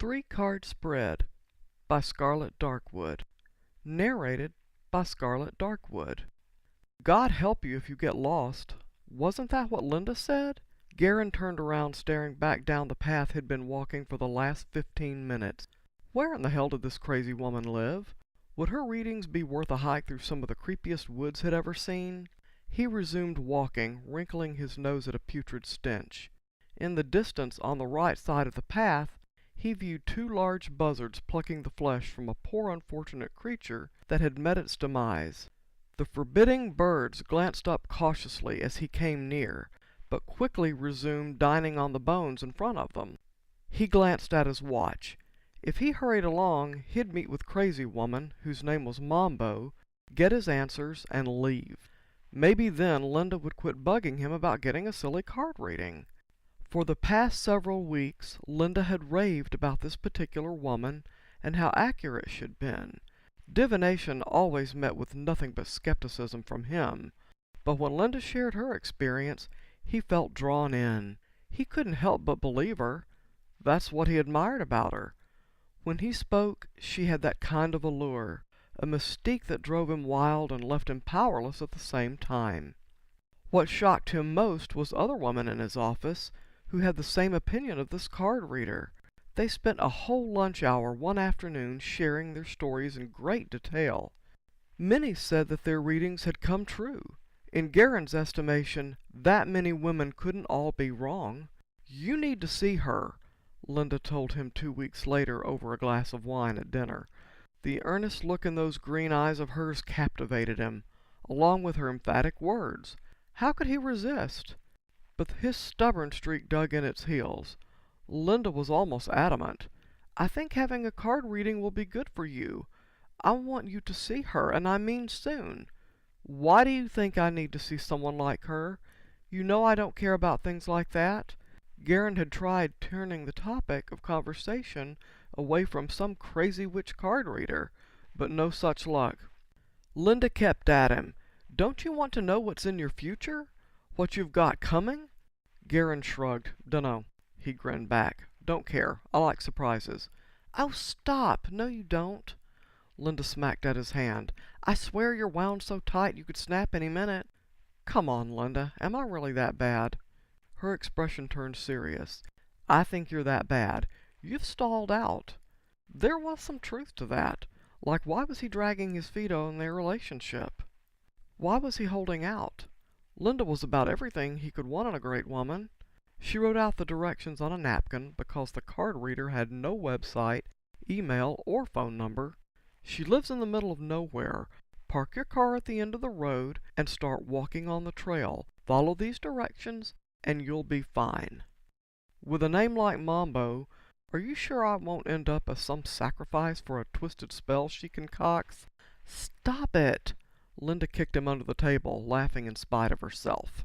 Three-Card Spread by Scarlet Darkwood. Narrated by Scarlet Darkwood. God help you if you get lost. Wasn't that what Linda said? Garen turned around, staring back down the path he'd been walking for the last 15 minutes. Where in the hell did this crazy woman live? Would her readings be worth a hike through some of the creepiest woods he'd ever seen? He resumed walking, wrinkling his nose at a putrid stench. In the distance, on the right side of the path, he viewed two large buzzards plucking the flesh from a poor unfortunate creature that had met its demise. The forbidding birds glanced up cautiously as he came near, but quickly resumed dining on the bones in front of them. He glanced at his watch. If he hurried along, he'd meet with Crazy Woman, whose name was Mambo, get his answers, and leave. Maybe then Linda would quit bugging him about getting a silly card reading. For the past several weeks, Linda had raved about this particular woman and how accurate she'd been. Divination always met with nothing but skepticism from him, but when Linda shared her experience, he felt drawn in. He couldn't help but believe her. That's what he admired about her. When he spoke, she had that kind of allure, a mystique that drove him wild and left him powerless at the same time. What shocked him most was other women in his office who had the same opinion of this card reader. They spent a whole lunch hour one afternoon sharing their stories in great detail. Many said that their readings had come true. In Garen's estimation, that many women couldn't all be wrong. "You need to see her," Linda told him 2 weeks later over a glass of wine at dinner. The earnest look in those green eyes of hers captivated him, along with her emphatic words. How could he resist? But his stubborn streak dug in its heels. Linda was almost adamant. "I think having a card reading will be good for you. I want you to see her, and I mean soon." "Why do you think I need to see someone like her? You know I don't care about things like that." Garen had tried turning the topic of conversation away from some crazy witch card reader, but no such luck. Linda kept at him. "Don't you want to know what's in your future? What you've got coming?" Garen shrugged. "Dunno." He grinned back. "Don't care. I like surprises." "Oh, stop! No, you don't." Linda smacked at his hand. "I swear you're wound so tight you could snap any minute." "Come on, Linda. Am I really that bad?" Her expression turned serious. "I think you're that bad. You've stalled out." There was some truth to that. Like, why was he dragging his feet on their relationship? Why was he holding out? Linda was about everything he could want in a great woman. She wrote out the directions on a napkin because the card reader had no website, email, or phone number. "She lives in the middle of nowhere. Park your car at the end of the road and start walking on the trail. Follow these directions and you'll be fine." With a name like Mambo, are you sure I won't end up as some sacrifice for a twisted spell she concocts? "Stop it!" Linda kicked him under the table, laughing in spite of herself.